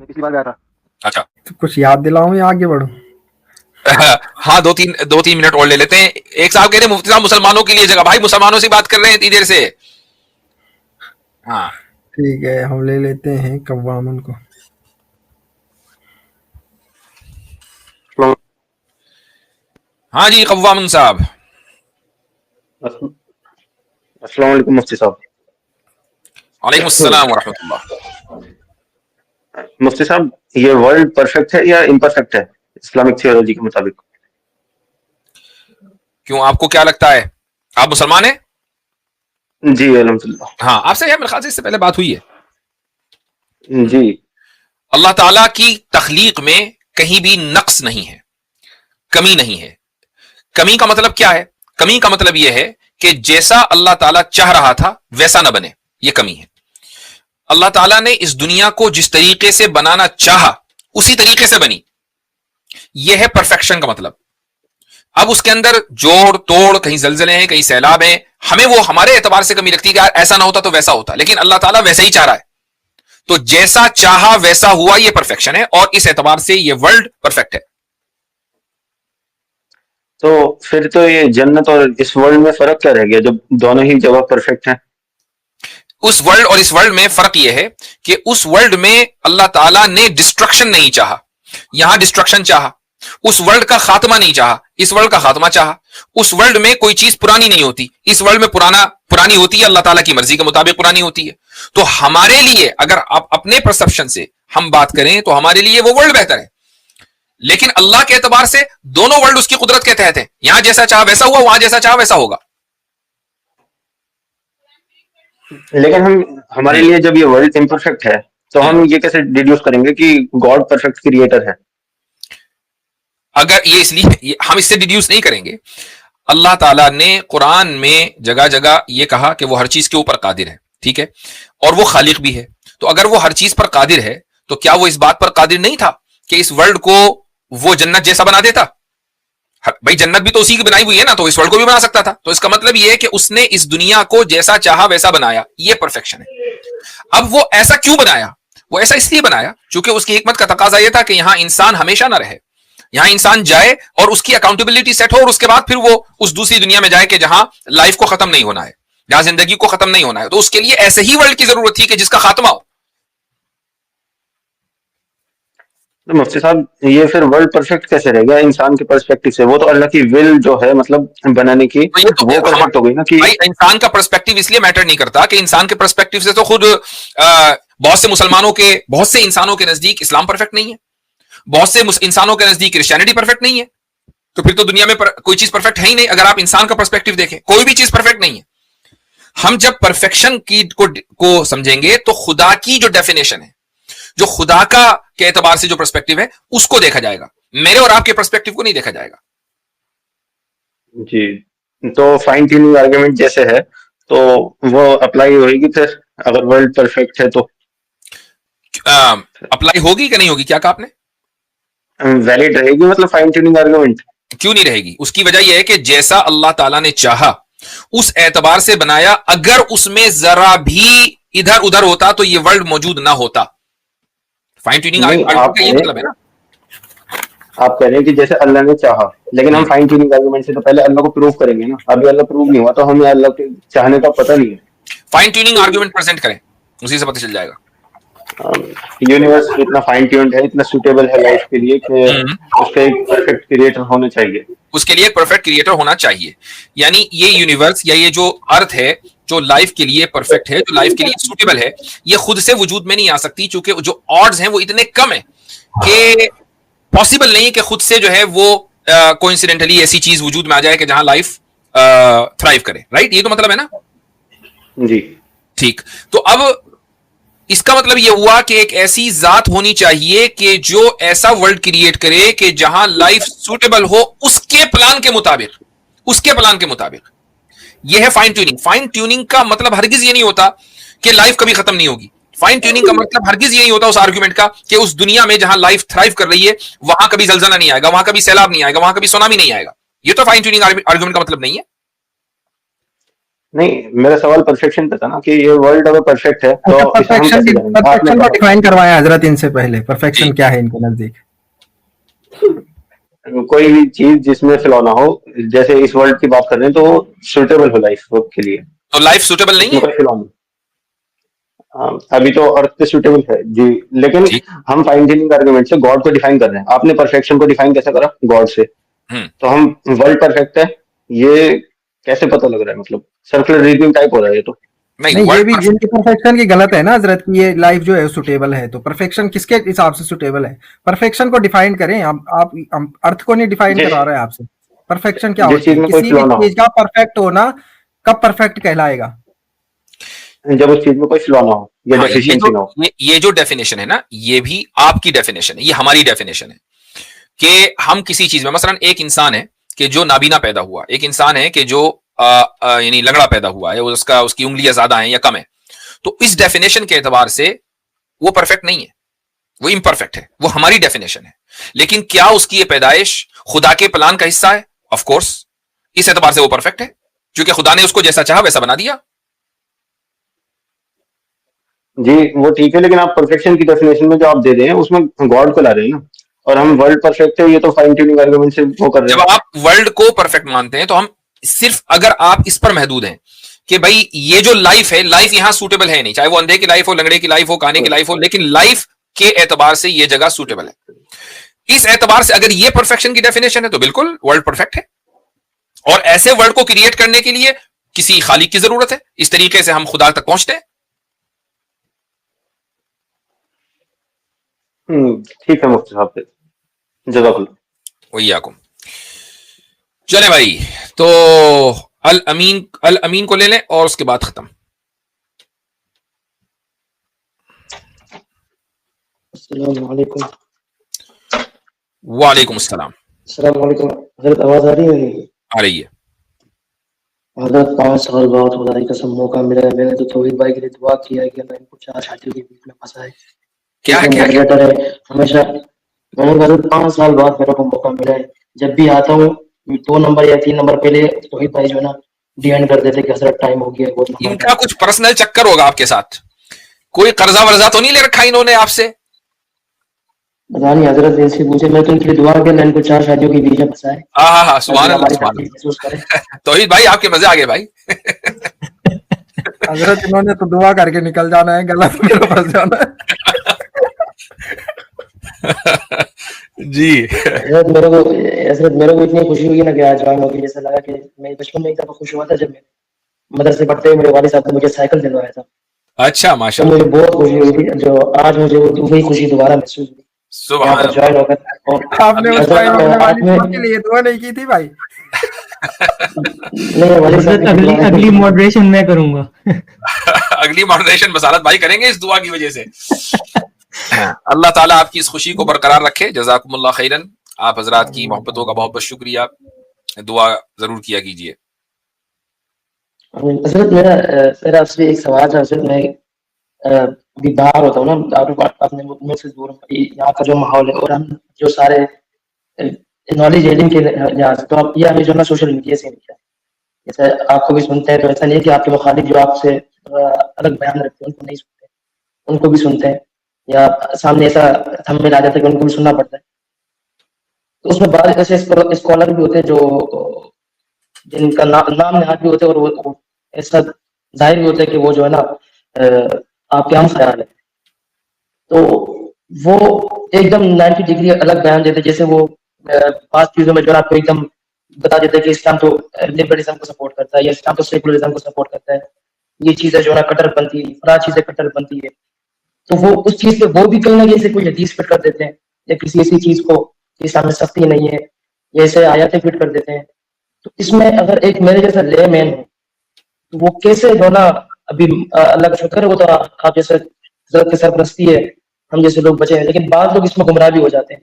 पिछली बार गया था। अच्छा तो कुछ याद दिलाओ या आगे बढ़ो? हाँ, दो तीन मिनट और ले लेते हैं। एक साहब कह रहे हैं मुफ्ती साहब मुसलमानों के लिए जगह। भाई मुसलमानों से बात कर रहे हैं इतनी देर से। हाँ ठीक है, हम ले लेते हैं कव्वामन को। हाँ जी कव्वामन साहब। अस्सलाम वालेकुम मुफ्ती साहब। वालेकुम अस्सलाम व रहमतुल्लाह। मुफ्ती साहब, ये वर्ल्ड परफेक्ट है या इम्परफेक्ट है इस्लामिक थियोलॉजी के मुताबिक? क्यों, आपको क्या लगता है? आप मुसलमान हैं? जी अल्हम्दुलिल्लाह। हाँ, आपसे मेरे ख्याल से इससे पहले बात हुई है। जी। अल्लाह ताला की तख्लीक में कहीं भी नक्स नहीं है, कमी नहीं है। कमी का मतलब क्या है? कमी का मतलब यह है कि जैसा अल्लाह ताला चाह रहा था वैसा ना बने, यह कमी है। अल्लाह ताला ने इस दुनिया को जिस तरीके से बनाना चाहा उसी तरीके से बनी, यह है परफेक्शन का मतलब। अब उसके अंदर जोड़ तोड़, कहीं जलजले हैं, कहीं सैलाब हैं, हमें वो हमारे एतबार से कमी लगती है कि यार ऐसा ना होता तो वैसा होता, लेकिन अल्लाह ताला वैसा ही चाह रहा है। तो जैसा चाहा वैसा हुआ, यह परफेक्शन है, और इस एतबार से यह वर्ल्ड परफेक्ट है। तो फिर तो ये जन्नत और इस वर्ल्ड में फर्क क्या रह गया जब दोनों ही जगह परफेक्ट हैं? उस वर्ल्ड और इस वर्ल्ड में फर्क यह है कि उस वर्ल्ड में अल्लाह ताला ने डिस्ट्रक्शन नहीं चाहा, यहां डिस्ट्रक्शन चाहा। उस वर्ल्ड का खात्मा नहीं चाहा, इस वर्ल्ड का खात्मा चाहा। उस वर्ल्ड में कोई चीज पुरानी नहीं होती, इस वर्ल्ड में पुरानी होती है, अल्लाह ताला की मर्जी के मुताबिक पुरानी होती है। तो हमारे लिए अगर आप अपने परसेप्शन से हम बात करें तो हमारे लिए वो वर्ल्ड बेहतर है, लेकिन अल्लाह के एतबार से दोनों वर्ल्ड उसकी कुदरत के तहत है। यहां जैसा चाहा वैसा हुआ, वहां जैसा चाहा वैसा होगा। लेकिन हमारे लिए जब ये वर्ल्ड इम्परफेक्ट है तो हम ये कैसे डिड्यूस करेंगे कि गॉड परफेक्ट क्रिएटर है? अगर ये इसलिए हम इससे डिड्यूस नहीं करेंगे। अल्लाह ताला ने कुरान में जगह जगह ये कहा कि वो हर चीज के ऊपर कादिर है, ठीक है, और वो खालिक भी है। तो अगर वो हर चीज पर कादिर है तो क्या वो इस बात पर कादिर नहीं था कि इस वर्ल्ड को वो जन्नत जैसा बना देता? भाई जन्नत भी तो उसी की बनाई हुई है ना, तो इस वर्ल्ड को भी बना सकता था। तो इसका मतलब ये है कि उसने इस दुनिया को जैसा चाहा वैसा बनाया, ये परफेक्शन है। अब वो ऐसा क्यों बनाया? वो ऐसा इसलिए बनाया क्योंकि उसकी हिकमत का तकाजा यह था कि यहां इंसान हमेशा ना रहे, यहां इंसान जाए और उसकी अकाउंटेबिलिटी सेट हो, और उसके बाद फिर वो उस दूसरी दुनिया में जाए कि जहां लाइफ को खत्म नहीं होना है, जहां जिंदगी को खत्म नहीं होना है। तो उसके लिए ऐसे ही वर्ल्ड की जरूरत थी कि जिसका खात्मा हो। तो मुफ्ती साहब, ये फिर वर्ल्ड परफेक्ट कैसे रह गया इंसान के पर्सपेक्टिव से? वो तो अल्लाह की विल जो है मतलब बनाने की, तो ये तो वो परफेक्ट हो गई ना कि भाई इंसान का पर्सपेक्टिव इसलिए मैटर नहीं करता कि इंसान के पर्सपेक्टिव से तो खुद बहुत से मुसलमानों के, बहुत से इंसानों के नजदीक इस्लाम परफेक्ट नहीं है, बहुत से इंसानों के नजदीक क्रिश्चियनिटी परफेक्ट नहीं है। तो फिर तो दुनिया में कोई चीज परफेक्ट है ही नहीं। अगर आप इंसान का पर्सपेक्टिव देखें, कोई भी चीज परफेक्ट नहीं है। हम जब परफेक्शन की को समझेंगे तो खुदा की जो डेफिनेशन है, जो खुदा का के एतबार से जो पर्सपेक्टिव है, उसको देखा जाएगा, मेरे और आपके पर्सपेक्टिव को नहीं देखा जाएगा। जी, तो फाइन ट्यूनिंग आर्गुमेंट जैसे है तो वो अप्लाई होगी फिर अगर वर्ल्ड परफेक्ट है तो? अप्लाई होगी कि नहीं होगी? क्या कहा आपने? वैलिड रहेगी मतलब फाइन ट्यूनिंग आर्गुमेंट? क्यों नहीं रहेगी? उसकी वजह यह है कि जैसा अल्लाह ताला ने चाहा उस एतबार से बनाया। अगर उसमें जरा भी इधर उधर होता तो यह वर्ल्ड मौजूद ना होता। फाइन ट्यूनिंग आर्गुमेंट का ये मतलब है ना। आप कह रहे हैं कि जैसे अल्लाह ने चाहा, लेकिन हम फाइन ट्यूनिंग आर्गुमेंट से तो पहले अल्लाह को प्रूव करेंगे ना। अभी अल्लाह प्रूव नहीं हुआ तो हमें अल्लाह के चाहने का पता नहीं है। फाइन ट्यूनिंग आर्गुमेंट प्रेजेंट करें, उसी से पता चल जाएगा। यूनिवर्स इतना फाइन ट्यून्ड है, इतना सुटेबल है लाइफ के लिए कि उसका एक परफेक्ट क्रिएटर होना चाहिए। उसके लिए एक परफेक्ट क्रिएटर होना चाहिए। यानी ये यूनिवर्स या ये जो अर्थ है जो लाइफ के लिए परफेक्ट है, जो लाइफ के लिए सूटेबल है, ये खुद से वजूद में नहीं आ सकती, क्योंकि जो ऑड्स हैं वो इतने कम है कि पॉसिबल नहीं है कि खुद से जो है वो कोइंसिडेंटली ऐसी चीज वजूद में आ जाए कि जहां लाइफ थ्राइव करे। राइट, ये तो मतलब है ना जी। ठीक। तो अब इसका मतलब यह हुआ कि एक ऐसी जात होनी चाहिए कि जो ऐसा वर्ल्ड क्रिएट करे कि जहां लाइफ सूटेबल हो उसके प्लान के मुताबिक, उसके प्लान के मुताबिक। यह है फाइन ट्यूनिंग। फाइन ट्यूनिंग का मतलब हरगिज ये नहीं होता कि लाइफ कभी खत्म नहीं होगी। फाइन ट्यूनिंग का मतलब हरगिज ये नहीं होता उस आर्गुमेंट का कि उस दुनिया में जहां लाइफ थ्राइव कर रही है वहां कभी जलजला नहीं आएगा, वहां कभी सैलाब नहीं आएगा, वहां कभी सुनामी नहीं आएगा। ये तो फाइन ट्यूनिंग आर्गुमेंट का मतलब नहीं है। नहीं, मेरा सवाल परफेक्शन पे था ना कि ये वर्ल्ड अगर परफेक्ट है तो अच्छा, इसे हम कैसे करेंगे? आपने परफेक्शन को कहा डिफाइन करवाया हजरत इनसे पहले, जी परफेक्शन क्या है इनके नजदीक? कोई भी चीज जिसमें फ्लॉ ना हो, जैसे इस वर्ल्ड की बात कर रहे हैं तो वो सुटेबल हो लाइफ के लिए, तो लाइफ सुटेबल नहीं उसमें है। कोई फ्लॉ नहीं। अभी तो अर्थ पे सुटेबल है जी, लेकिन ठीक। हम फाइन ट्यूनिंग आर्गुमेंट से गॉड को डिफाइन कर रहे हैं। आपने परफेक्शन को डिफाइन कैसे करा? गॉड से। हम्म तो हम वर्ल्ड परफेक्ट है, ये कैसे पता लग रहा है? मतलब सर्कुलर रीजनिंग टाइप हो रहा है ये तो। नहीं, नहीं, ये वर्ल्ड भी परफेक्ट। जिनकी परफेक्शन की गलत है ना हजरत, कि ये लाइफ जो है सुटेबल है, तो परफेक्शन किसके हिसाब से सुटेबल है? परफेक्शन को डिफाइन करें। आप हम अर्थ को नहीं डिफाइन जिस करवा रहे हैं आपसे। परफेक्शन क्या जिस होती चीज है? में कोई किसी भी फ्लॉ ना हो, चीज का परफेक्ट होना कब परफेक्ट कहलाएगा? जब उस चीज में कोई फ्लॉ ना हो या हाँ, डेफिशिएंसी ना हो। ये जो डेफिनेशन है ना, ये भी आपकी डेफिनेशन है, ये हमारी डेफिनेशन है कि हम किसी चीज में, मसलन एक इंसान है कि जो नाबीना पैदा हुआ, एक इंसान है कि जो यानी लंगड़ा पैदा हुआ है, उसकी उंगलियां ज्यादा हैं या कम है, तो इस डेफिनेशन के एतबार से वो परफेक्ट नहीं है, वो इम्परफेक्ट है, वो हमारी डेफिनेशन है। लेकिन क्या उसकी ये पैदाइश खुदा के प्लान का हिस्सा है? ऑफ कोर्स, इस एतबार से वो परफेक्ट है, क्योंकि खुदा ने उसको जैसा चाहा वैसा बना दिया। जी वो ठीक है, लेकिन आप परफेक्शन की डेफिनेशन में जो आप दे रहे हैं उसमें गॉड को ला रहे हैं ना, और हम वर्ल्ड परफेक्ट है, ये तो फाइन ट्यूनिंग आर्गुमेंट से वो कर रहे जब हैं। आप वर्ल्ड को परफेक्ट मानते हैं तो हम सिर्फ, अगर आप इस पर महदूद हैं कि भाई ये जो लाइफ है, लाइफ यहां सूटेबल है नहीं, चाहे वो अंधे की लाइफ हो, लंगड़े की लाइफ हो, काने की लाइफ हो, लेकिन लाइफ के एतबार से ये जगह सूटेबल है। इस एतबार से अगर ये परफेक्शन की डेफिनेशन है तो बिल्कुल वर्ल्ड परफेक्ट है। और ऐसे वर्ल्ड को क्रिएट करने के लिए किसी खालिक की जरूरत है। इस तरीके से हम खुदा तक पहुंचते हैं। ठीक है मुफ्ती साहब, जज़ाकल्लाह। वही आकुम। चले भाई, तो अल अमीन को ले लें और उसके बाद खत्म। अस्सलाम वालेकुम। वालेकुम अस्सलाम। अस्सलाम वालेकुम। हज़रत आवाज़ आ रही है मेरी? आ रही है। हज़रत 5 साल बाद खुदा की कसम मौका मिला है। मैंने तो तौहीद भाई के लिए दुआ किया है कि अल्लाह इनको 4 शादियों के बीच में फंसाए। क्या क्योंकि क्या क्या? मॉडरेटर है हमेशा। मैंने हज़रत 5 साल बाद मेरे को मौका मिला है। जब भी आता हूँ 2 नंबर या 3 नंबर पहले तौहीद भाई जो है ना डिएंड कर देते कि हज़रत टाइम हो गया, बहुत लंबा इनका टाइम। कुछ पर्सनल चक्कर होगा आपके साथ, कोई कर्जा वर्जा तो नहीं ले रखा इन्होंने आपसे? पता नहीं, हज़रत इनसे पूछे। मैं तो इनके लिए दुआ किया अल्लाह इनको 4 शादियों के बीच में फंसाए हाँ हाँ हाँ, ताकि सुभान अल्लाह, हमारी सुभान शादी महसूस करें। अल्लाह। तौहीद भाई आपके मजे आ गए भाई। हजरत इन्होंने तो दुआ करके निकल जाना है, गलत में तो फंस जाना है। जी। हज़रत मेरे को इतनी खुशी हुई ना कि आज जवान हो गई। जैसा लगा कि मैं बचपन में एक दफा खुश हुआ था जब मैं मदरसे पढ़ते हुए मेरे वालिद साहब ने मुझे साइकिल दिलवाया था, अच्छा, तो माशाल्लाह। मुझे बहुत खुशी हुई थी। जो आज मुझे वही खुशी दोबारा महसूस हुई यहाँ सुभान पर अल्लाह। ज्वाइन होकर। और आपने उस अल्लाह टाइम ताला अपने वालिद साहब के आपने लिए दुआ नहीं की थी भाई? नहीं, वालिद साहब हजरत की अगली दुआ अगली मॉडरेशन मैं करूंगा। अगली मॉडरेशन बसारत भाई करेंगे इस दुआ की वजह से। अल्लाह ताला आपकी इस खुशी को बरकरार रखे। जज़ाकुमुल्लाह खैरन। आप हजरात की मोहब्बतों का बहुत बहुत शुक्रिया। दुआ जरूर किया कीजिए। हज़रत मेरा आपसे एक सवाल था। हज़रत मैं अभी बाहर होता हूँ ना, अपने मुल्क से दूर, यहाँ का जो माहौल है और हम जो सारे नॉलेज इल्म के लिहाज, तो आप ये हमें जो है ना सोशल मीडिया से मिलता है। जैसे आपको भी सुनते हैं, तो ऐसा नहीं है कि आपके मुखालिफ जो आपसे अलग बयान रखते हैं उनको नहीं सुनते, उनको भी सुनते हैं, या सामने ऐसा थंबनेल आ जाता है कि उनको भी सुनना पड़ता है। तो उसमें बाद ऐसे स्कॉलर भी होते हैं जो जिनका नाम नहाद भी होते हैं, और वो ऐसा जाहिर भी होता है कि वो जो है ना आपके हम ख्याल है, तो वो एकदम 90 डिग्री अलग बयान देते हैं। जैसे वो 5 चीजों में जो है आपको एकदम बता देते हैं कि इस्लाम तो लिबरलिज्म को सपोर्ट करता है, या इस्लाम तो सेकुलरिज्म को सपोर्ट करता है, ये चीजें जो है ना कट्टरपंथी, फला चीजें कट्टरपंथी है। तो वो उस चीज पे वो भी कहीं ना कहीं से कोई हदीस फिट कर देते हैं, या किसी ऐसी चीज को इस्लाम में सख्ती नहीं है, या ऐसे आयतें फिट कर देते हैं। तो इसमें अगर एक मेरे जैसा ले मैन हो तो वो कैसे जो ना, अभी अल्लाह का शुक्र है, वो तो आप जैसे हज़रत की सरपरस्ती है, हम जैसे लोग बचे हैं। लेकिन बाद लोग इसमें गुमराह भी हो जाते हैं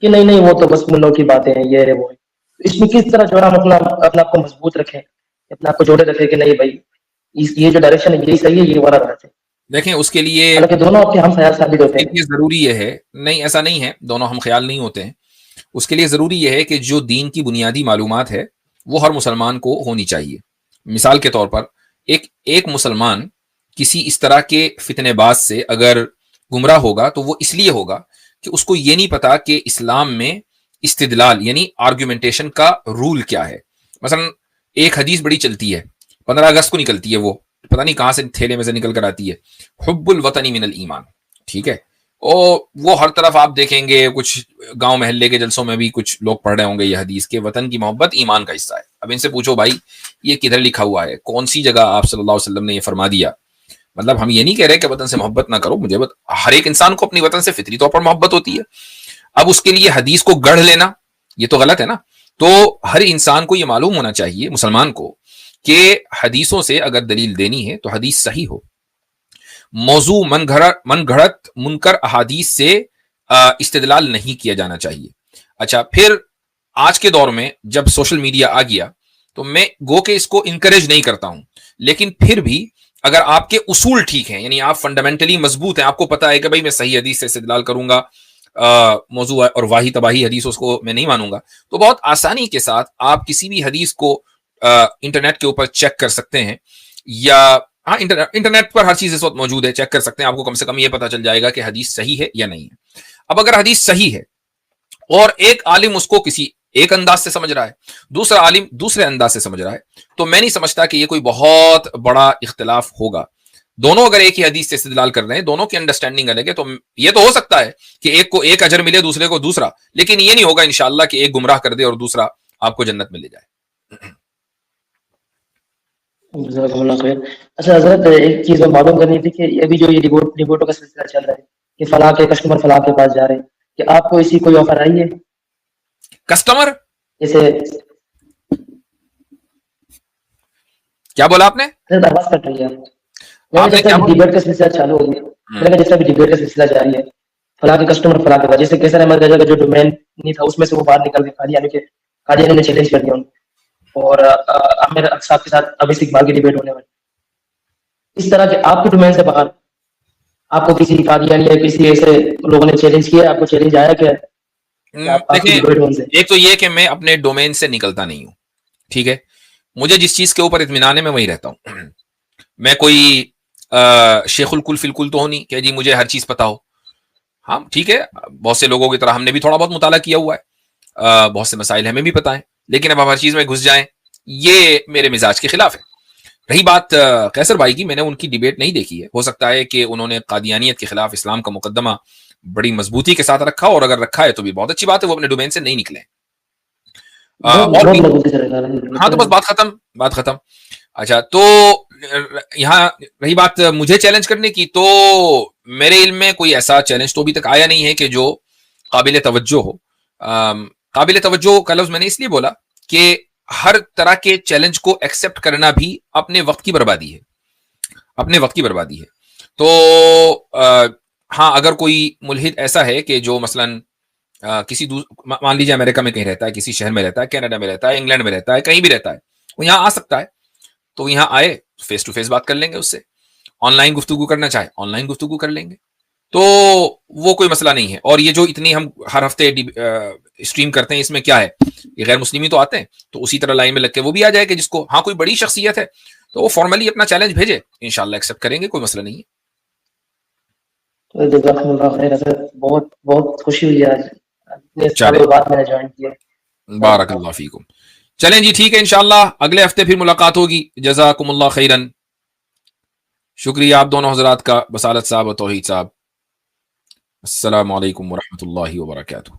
कि नहीं नहीं वो तो बस मुल्लों की बातें हैं, ये है वो है। तो इसमें किस तरह जो है हम अपना आपको मजबूत रखें, अपने आप को जोड़े रखें कि नहीं भाई ये जो डायरेक्शन है यही सही है, ये वाला गलत है। देखें, उसके लिए हालांकि दोनों आपके हम ख्याल साबित होते हैं। जरूरी ये है, नहीं ऐसा नहीं है, दोनों हम ख्याल नहीं होते हैं। उसके लिए जरूरी यह है कि जो दीन की बुनियादी मालूमात है वो हर मुसलमान को होनी चाहिए। مثال کے طور پر ایک مسلمان کسی اس طرح کے فتنے باز سے اگر گمراہ ہوگا تو وہ اس لیے ہوگا کہ اس کو یہ نہیں پتا کہ اسلام میں استدلال یعنی آرگومنٹیشن کا رول کیا ہے. مثلا ایک حدیث بڑی چلتی ہے، 15 اگست کو نکلتی ہے، وہ پتہ نہیں کہاں سے تھیلے میں سے نکل کر آتی ہے، حب الوطنی من الایمان. ٹھیک ہے، اور وہ ہر طرف آپ دیکھیں گے، کچھ گاؤں محلے کے جلسوں میں بھی کچھ لوگ پڑھ رہے ہوں گے یہ حدیث کہ وطن کی محبت ایمان کا حصہ ہے. اب ان سے پوچھو بھائی یہ کدھر لکھا ہوا ہے، کون سی جگہ آپ صلی اللہ علیہ وسلم نے یہ فرما دیا؟ مطلب ہم یہ نہیں کہہ رہے کہ وطن سے محبت نہ کرو، مجھے ہر ایک انسان کو اپنی وطن سے فطری طور پر محبت ہوتی ہے. اب اس کے لیے حدیث کو گڑھ لینا یہ تو غلط ہے نا. تو ہر انسان کو یہ معلوم ہونا چاہیے، مسلمان کو، کہ حدیثوں سے اگر دلیل دینی ہے تو حدیث صحیح ہو. موضوع من گھڑت منکر احادیث سے استدلال نہیں کیا جانا چاہیے. اچھا، پھر آج کے دور میں جب سوشل میڈیا آ گیا تو میں گو کہ اس کو انکریج نہیں کرتا ہوں، لیکن پھر بھی اگر آپ کے اصول ٹھیک ہیں، یعنی آپ فنڈامنٹلی مضبوط ہیں، آپ کو پتا ہے کہ بھائی میں صحیح حدیث سے استدلال کروں گا، موضوع اور واہی تباہی حدیث اس کو میں نہیں مانوں گا، تو بہت آسانی کے ساتھ آپ کسی بھی حدیث کو انٹرنیٹ کے اوپر چیک کر سکتے ہیں، یا ہاں انٹرنیٹ پر ہر چیز اس وقت موجود ہے، چیک کر سکتے ہیں، آپ کو کم سے کم یہ پتا چل جائے گا کہ حدیث صحیح ہے یا نہیں ہے. اب اگر حدیث صحیح ہے اور ایک عالم اس کو کسی ایک انداز سے سمجھ رہا ہے، دوسرا عالم دوسرے انداز سے سمجھ رہا ہے، تو میں نہیں سمجھتا کہ یہ کوئی بہت بڑا اختلاف ہوگا. دونوں اگر ایک ہی حدیث سے استدلال کر رہے ہیں، دونوں کی انڈرسٹینڈنگ الگ ہے، تو یہ تو ہو سکتا ہے کہ ایک کو ایک اجر ملے، دوسرے کو دوسرا، لیکن یہ نہیں ہوگا انشاءاللہ کہ ایک گمراہ کر دے اور دوسرا آپ کو جنت میں لے جائے. جزاک اللہ خیر. اچھا حضرت، ایک چیز میں معلوم کرنی تھی کہ ابھی جو یہ ریبوٹوں کا سلسلہ چل رہا ہے کہ فلاں کے کسٹمر فلاں کے پاس جا رہے ہیں، کہ آپ کو اسی کوئی آفر آئی ہے؟ کسٹمر جیسے کیا بولا آپ نے؟ آواز کٹ رہی ہے. میں نے جیسا ڈیبیٹ کا سلسلہ چالو ہو گیا، میں نے جیسا بھی ڈیبیٹ کا سلسلہ جاری ہے، فلاں کے کسٹمر فلاں کے پاس، جیسے کیسر احمد رضا کا جو ڈومین نہیں تھا اس میں سے وہ باہر نکل کے قادیانی نے چیلنج کر دیا ان کو، اور عامر صاحب کے ساتھ ابھی اقبال کی ڈیبیٹ ہونے والی. اس طرح کے آپ کے ڈومین سے باہر آپ کو کسی قادیانی یا کسی ایسے لوگوں نے چیلنج کیا، آپ کو چیلنج آیا کیا؟ دیکھیں، ایک تو یہ کہ میں اپنے ڈومین سے نکلتا نہیں ہوں، ٹھیک ہے، مجھے جس چیز کے اوپر اطمینان ہے میں وہیں رہتا ہوں. میں کوئی شیخ الکل فی الکل تو ہو نہیں کہ جی مجھے ہر چیز پتا ہو. ہاں ٹھیک ہے، بہت سے لوگوں کی طرح ہم نے بھی تھوڑا بہت مطالعہ کیا ہوا ہے، بہت سے مسائل ہمیں بھی پتا ہیں، لیکن اب ہر چیز میں گھس جائیں یہ میرے مزاج کے خلاف ہے. رہی بات قیصر بھائی کی، میں نے ان کی ڈیبیٹ نہیں دیکھی ہے، ہو سکتا ہے کہ انہوں نے قادیانیت کے خلاف اسلام کا مقدمہ بڑی مضبوطی کے ساتھ رکھا، اور اگر رکھا ہے تو بھی بہت اچھی بات ہے، وہ اپنے ڈومین سے نہیں نکلے. ہاں تو بس بات ختم. اچھا، تو یہاں رہی بات مجھے چیلنج کرنے کی، تو میرے علم میں کوئی ایسا چیلنج تو ابھی تک آیا نہیں ہے کہ جو قابل توجہ ہو. قابل توجہ کا لفظ میں نے اس لیے بولا کہ ہر طرح کے چیلنج کو ایکسپٹ کرنا بھی اپنے وقت کی بربادی ہے. تو ہاں اگر کوئی ملحد ایسا ہے کہ جو مثلاً کسی مان لیجیے امریکہ میں کہیں رہتا ہے، کسی شہر میں رہتا ہے، کینیڈا میں رہتا ہے، انگلینڈ میں رہتا ہے، کہیں بھی رہتا ہے، وہ یہاں آ سکتا ہے، تو یہاں آئے فیس ٹو فیس بات کر لیں گے اس سے. آن لائن گفتگو کرنا چاہے آن لائن گفتگو کر لیں گے، تو وہ کوئی مسئلہ نہیں ہے. اور یہ جو اتنی ہم ہر ہفتے اسٹریم کرتے ہیں، اس میں کیا ہے، یہ غیر مسلمی تو آتے ہیں، تو اسی طرح لائن میں لگ کے وہ بھی آ جائے کہ جس کو ہاں کوئی بڑی شخصیت ہے تو وہ فارملی اپنا چیلنج بھیجے، انشاءاللہ ایکسیپٹ کریں گے، کوئی مسئلہ نہیں ہے. جزاکم اللہ خیر حضرت، بہت بہت خوشی ہوئی آج اتنے سالوں بعد میں نے جوائن کیا. بارک اللہ فیکم. چلیں جی ٹھیک ہے، انشاءاللہ اگلے ہفتے پھر ملاقات ہوگی. جزاکم اللہ خیرن. شکریہ آپ دونوں حضرات کا، بصالت صاحب اور توحید صاحب. السلام علیکم ورحمۃ اللہ وبرکاتہ.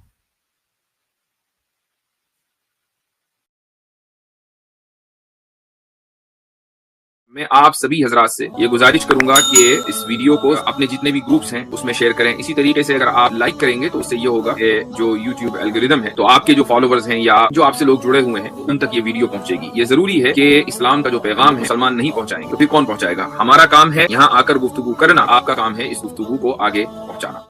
میں آپ سبھی حضرات سے یہ گزارش کروں گا کہ اس ویڈیو کو اپنے جتنے بھی گروپس ہیں اس میں شیئر کریں. اسی طریقے سے اگر آپ لائک کریں گے تو اس سے یہ ہوگا کہ جو یوٹیوب الگوریدم ہے تو آپ کے جو فالوورز ہیں یا جو آپ سے لوگ جڑے ہوئے ہیں ان تک یہ ویڈیو پہنچے گی. یہ ضروری ہے کہ اسلام کا جو پیغام ہے مسلمان نہیں پہنچائیں گے تو پھر کون پہنچائے گا؟ ہمارا کام ہے یہاں آ کر گفتگو کرنا، آپ کا کام ہے اس گفتگو کو آگے پہنچانا.